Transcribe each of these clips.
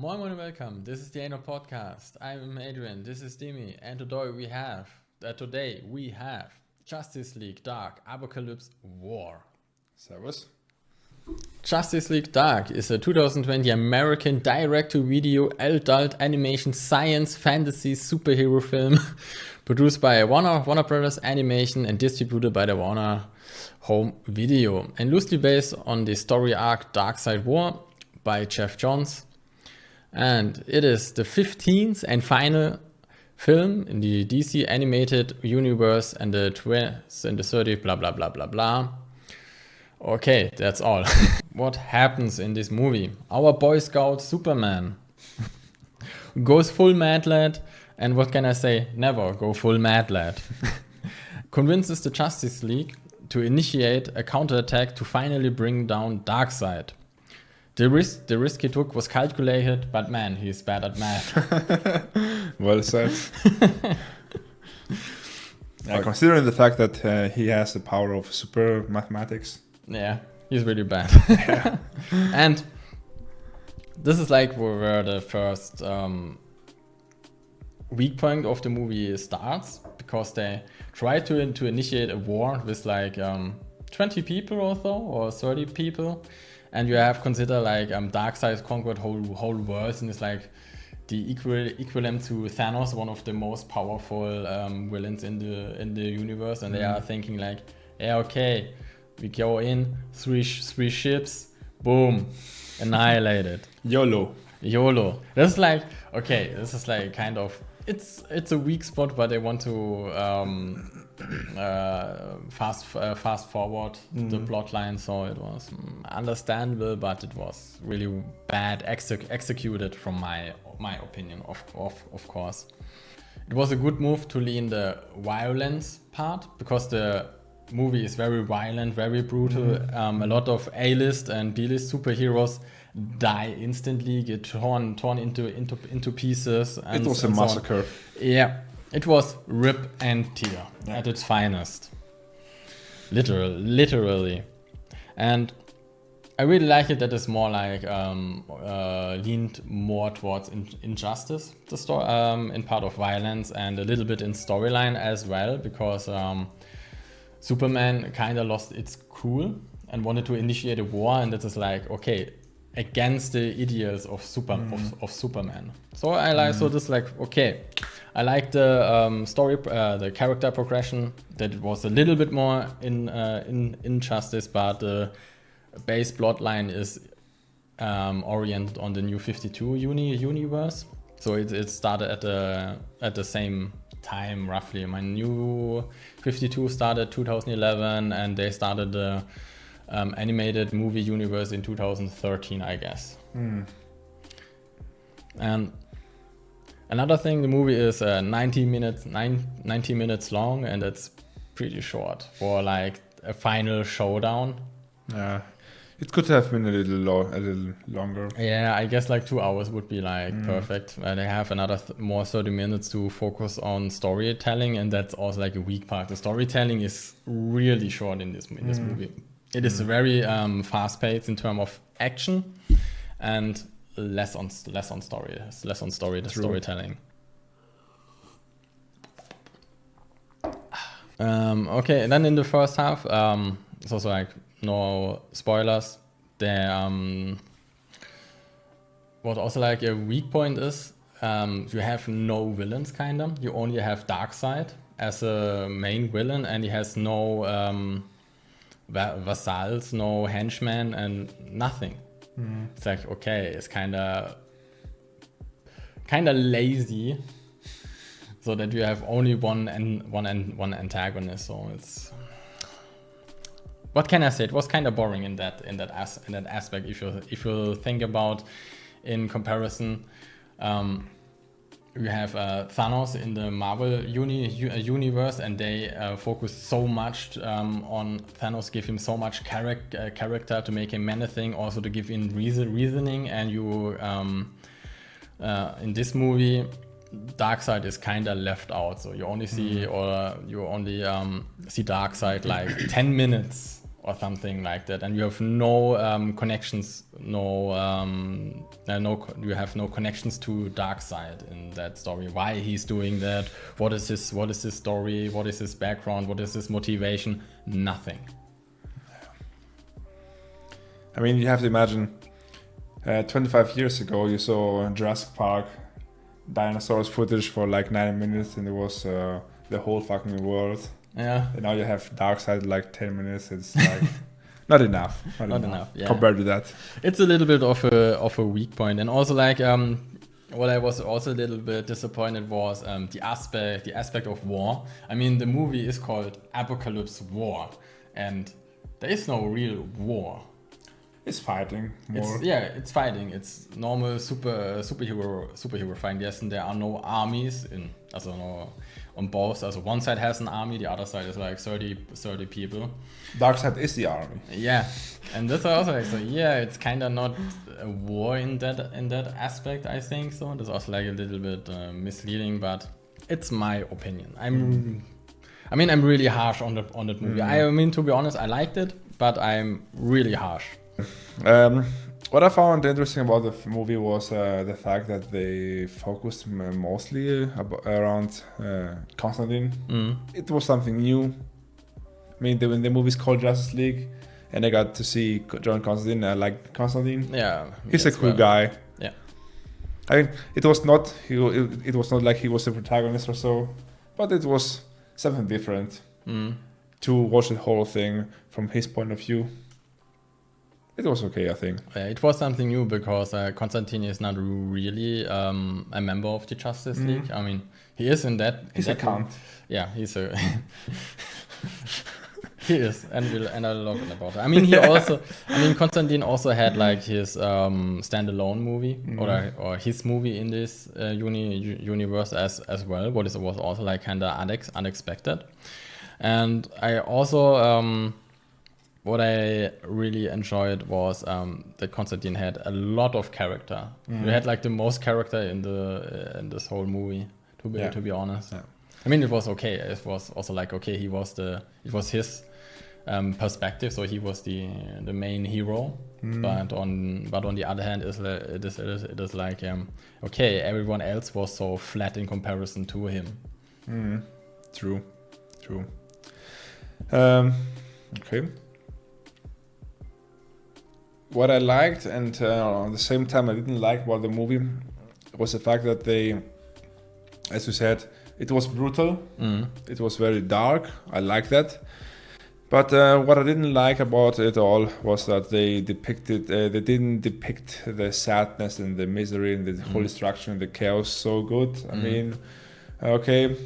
Moin Moin and welcome. This is the Anno Podcast. I'm Adrian. This is Demi. And today we have Justice League Dark, Apokolips, War. Servus. Justice League Dark is a 2020 American direct-to-video adult animation science fantasy superhero film produced by Warner Brothers Animation and distributed by the Warner Home Video, and loosely based on the story arc Darkseid War by Jeff Johns. And it is the 15th and final film in the DC animated universe and the 20th and the 30th, blah blah blah blah blah. Okay, that's all. What happens in this movie? Our Boy Scout Superman goes full mad lad, and what can I say? Never go full mad lad. Convinces the Justice League to initiate a counterattack to finally bring down Darkseid. The risk he took was calculated, but man, he's bad at math. Well said. Considering the fact that he has the power of super mathematics. Yeah, he's really bad. And this is like where the first weak point of the movie starts, because they try to initiate a war with like 20 people or so, or 30 people. And you have considered like Darkseid conquered whole worlds, and it's like the equivalent to Thanos, one of the most powerful villains in the universe. And they are thinking like, yeah, okay, we go in, three ships, boom, annihilated. YOLO. This is like, okay, this is like kind of, it's a weak spot, but they want to fast forward the plot line, so it was understandable, but it was really bad executed from my opinion, of course. It was a good move to lean the violence part, because the movie is very violent, very brutal. A lot of A-list and B-list superheroes die instantly, get torn into pieces. And, it was a massacre. Yeah, it was rip and tear at its finest, literally. And I really like it that it's more like leaned more towards injustice, the story, in part of violence, and a little bit in storyline as well, because Superman kind of lost its cool and wanted to initiate a war, and that is like, okay, against the ideals of Superman. So I like, so this like, okay, I like the story, the character progression, that it was a little bit more in injustice, but the base plot line is oriented on the New 52 universe. So it started at the same time roughly. My New 52 started 2011, and they started the animated movie universe in 2013, I guess. And another thing, the movie is 90 minutes long, and it's pretty short for like a final showdown. Yeah, it could have been a little longer. Yeah, I guess like 2 hours would be like perfect. They have another more 30 minutes to focus on storytelling, and that's also like a weak part. The storytelling is really short in this movie. It is very fast-paced in terms of action, and less on storytelling. Okay, and then in the first half, it's also like no spoilers. What also like a weak point is you have no villains, kinda. You only have Darkseid as a main villain, and he has no vassals, no henchmen, and nothing. It's like, okay, it's kind of lazy, so that you have only one antagonist. So it's, what can I say? It was kind of boring in that aspect. If you think about, in comparison, you have Thanos in the Marvel universe, and they focus so much on Thanos, give him so much character to make him menacing, also to give him reasoning. And you in this movie, Darkseid is kind of left out, so you only see see Darkseid like 10 minutes or something like that, and you have no connections, you have no connections to Darkseid in that story. Why he's doing that? What is his story? What is his background? What is his motivation? Nothing. I mean, you have to imagine 25 years ago you saw Jurassic Park dinosaurs footage for like 9 minutes, and it was the whole fucking world. Yeah. And now you have Darkseid like 10 minutes. It's like not enough. Not enough. Yeah. Compared to that. It's a little bit of a weak point, and also like what I was also a little bit disappointed was the aspect of war. I mean, the movie is called Apokolips War, and there is no real war. It's fighting more. It's fighting. It's normal superhero fighting. Yes, and there are no armies on both. So one side has an army, the other side is like 30 people. Darkseid is the army. Yeah, and that's also like, so yeah, it's kind of not a war in that aspect, I think. So that's also like a little bit misleading, but it's my opinion. I'm really harsh on that movie. I mean, to be honest, I liked it, but I'm really harsh. What I found interesting about the movie was the fact that they focused mostly around Constantine. It was something new. I mean, when the movie's called Justice League, and I got to see John Constantine. I like Constantine. Yeah, he's a cool guy. Yeah, I mean, it was not like he was the protagonist or so, but it was something different to watch the whole thing from his point of view. It was okay, I think. It was something new because Constantine is not really a member of the Justice League. I mean, he is in that. He's a cunt. Yeah, he's a. He is, and I love it about it. I mean, Constantine also had like his standalone movie or his movie in this universe as well. What was also like kind of unexpected, and I also. What I really enjoyed was that Constantine had a lot of character. He had like the most character in this whole movie. To be honest, I mean, it was okay. It was also like okay. It was his perspective, so he was the main hero. But on the other hand, it is like okay. Everyone else was so flat in comparison to him. True. Okay. What I liked and at the same time I didn't like about the movie was the fact that they, as you said, it was brutal. It was very dark. I like that. But what I didn't like about it all was that they didn't depict the sadness and the misery and the whole destruction and the chaos so good. I mean, okay,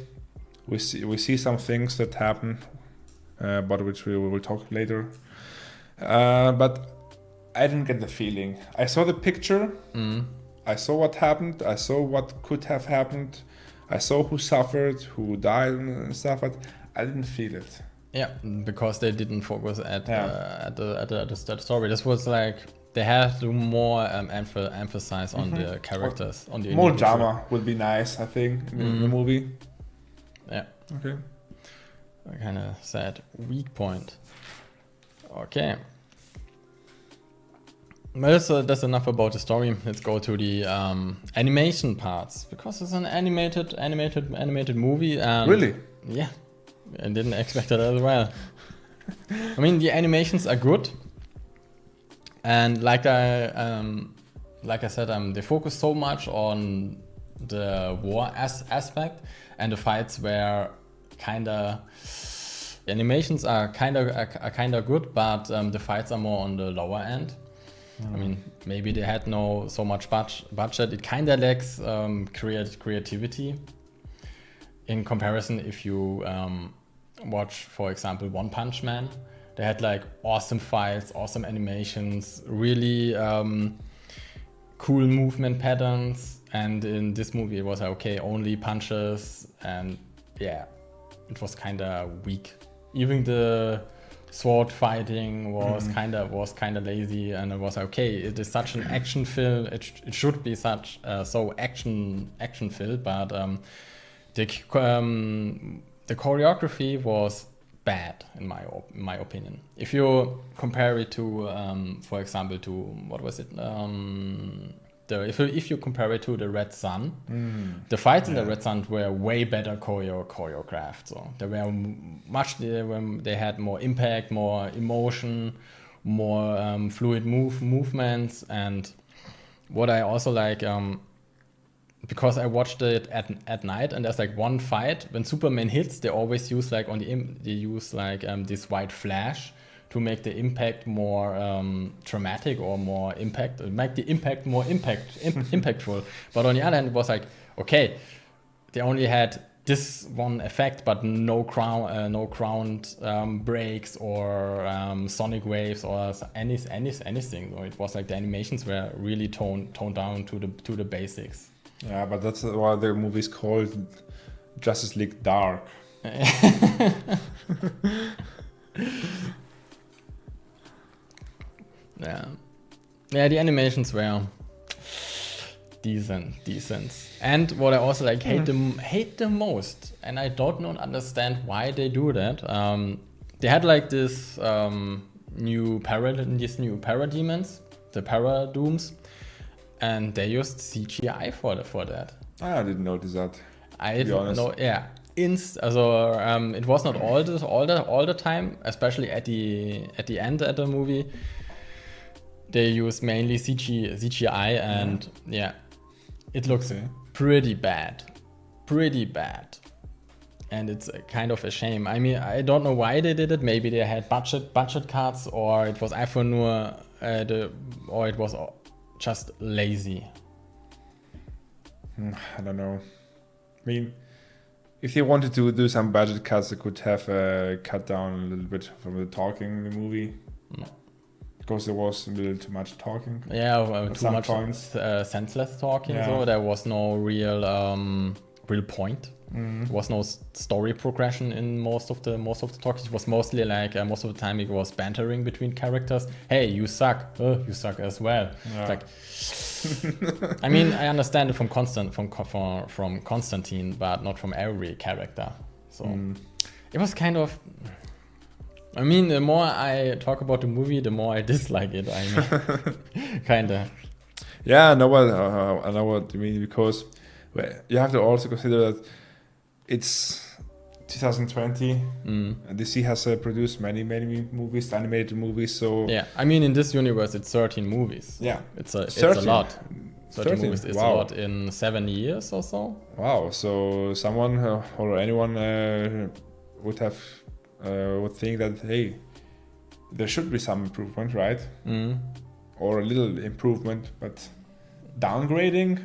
we see some things that happen, about which we will talk later. But I didn't get the feeling. I saw the picture. I saw what happened. I saw what could have happened. I saw who suffered, who died and stuff. But I didn't feel it. Yeah, because they didn't focus at the story. This was like they had to more emphasize on the characters, on the more drama would be nice, I think, in the movie. Yeah. Okay. I kind of said weak point. Okay. Well, that's enough about the story. Let's go to the animation parts, because it's an animated movie. And really? Yeah, I didn't expect it as well. I mean, the animations are good, and like I said, they focus so much on the war aspect, and the fights were kinda. The animations are kinda good, but the fights are more on the lower end. I mean, maybe they had so much budget. It kind of lacks creativity in comparison. If you watch, for example, One Punch Man, they had like awesome fights, awesome animations, really cool movement patterns. And in this movie, it was like, okay, only punches, and yeah, it was kind of weak. Even the sword fighting was kind of lazy, and it was okay. It is such an action film. It should be such so action filled, but the choreography was bad in my opinion. If you compare it to, for example, to what was it? If you compare it to the Red Sun, the fights in the Red Sun were way better choreographed. So they were they had more impact, more emotion, more fluid movements, and what I also like. Because I watched it at night, and there's like one fight when Superman hits, they always use like this white flash to make the impact more dramatic or more make the impact more impactful. But on the other hand, it was like, okay, they only had this one effect, but no ground breaks or sonic waves or anything. So it was like the animations were really toned down to the basics. Yeah, but that's why the movie is called Justice League Dark. Yeah, the animations were decent. And what I also like hate the most, and I don't understand why they do that. They had like this new parademons, the paradooms. And they used CGI for that. I didn't notice that. I didn't know. Yeah, it was not all the time, especially at the end of the movie. They use mainly CGI, and it looks pretty bad, and it's a kind of a shame. I mean, I don't know why they did it. Maybe they had budget cuts, or it was einfach nur or it was just lazy. I don't know. I mean, if they wanted to do some budget cuts, they could have cut down a little bit from the talking in the movie. Because there was a little too much talking. Yeah, too much senseless talking. Yeah. So there was no real point. There was no story progression in most of the talks. It was mostly like most of the time it was bantering between characters. Hey, you suck. You suck as well. Yeah. Like, I mean, I understand it from Constantine, but not from every character. So it was kind of. I mean, the more I talk about the movie, the more I dislike it. I mean, kinda. Yeah, I know what you mean, because you have to also consider that it's 2020. And DC has produced many movies, animated movies. So yeah, I mean, in this universe, it's 13 movies. Yeah, it's a lot. 13 movies is a lot in 7 years or so. Wow! So someone or anyone would think that, hey, there should be some improvement, right? Or a little improvement, but downgrading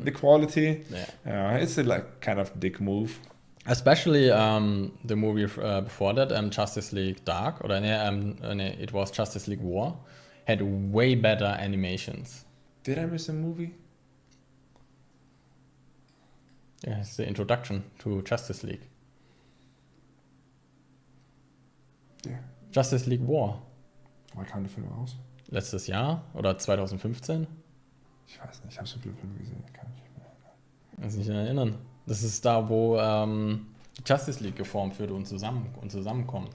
the quality, it's a kind of dick move. Especially the movie before that, Justice League Dark, it was Justice League War, had way better animations. Did I miss a movie? Yeah, it's the introduction to Justice League. Ja. Justice League War. Wann kam der Film raus? Letztes Jahr oder 2015? Ich weiß nicht, ich habe so viele Filme gesehen, kann ich nicht mehr erinnern. Kann mich nicht erinnern. Das ist da, wo Justice League geformt wird und zusammenkommt.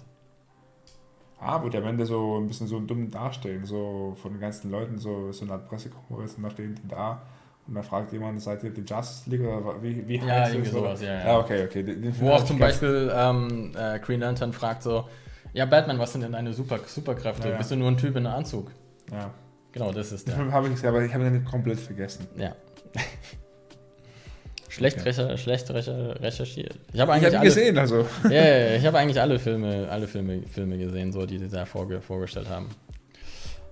Wo die am Ende so ein bisschen so dumm dastehen, so von den ganzen Leuten, so eine Art Pressekonferenz, und da stehen die da und dann fragt jemand, seid ihr die Justice League oder wie heißt ja, das? Irgendwie sowas, ja. Ja, okay. Wo auch zum Beispiel Green Lantern fragt so, ja, Batman, was sind denn deine Superkräfte? Ja. Bist du nur ein Typ in einem Anzug? Ja. Genau, das ist der. Den Film habe ich gesehen, aber ich habe ihn nicht komplett vergessen. Ja. Schlecht recherchiert. Ich habe ihn gesehen, also. Ja, ich habe eigentlich alle Filme gesehen, so, die da vorgestellt haben.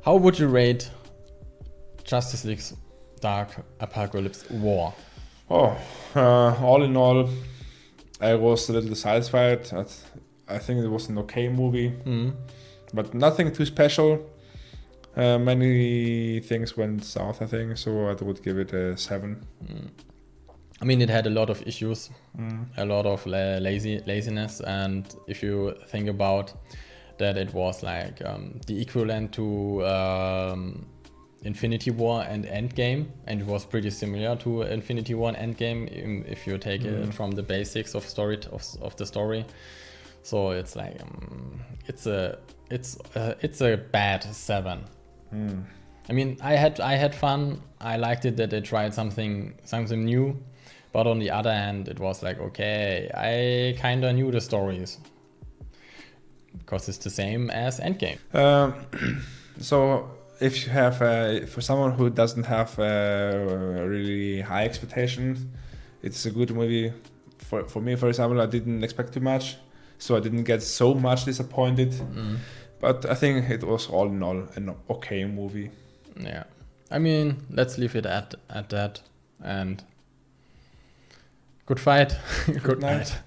How would you rate Justice League Dark Apokolips War? All in all, I was a little satisfied. I think it was an okay movie, but nothing too special. Many things went south, I think, so I would give it a 7. I mean, it had a lot of issues, a lot of laziness, and if you think about that, it was like the equivalent to Infinity War and Endgame, and it was pretty similar to Infinity War and Endgame if you take it from the basics of the story. So it's like it's a bad 7. I mean, I had fun. I liked it that they tried something new, but on the other hand, it was like, okay, I kind of knew the stories because it's the same as Endgame. So if you have for someone who doesn't have really high expectations, it's a good movie. For me, for example, I didn't expect too much, so I didn't get so much disappointed. But I think it was all in all an okay movie. Yeah, I mean, let's leave it at that, and good fight. Good night.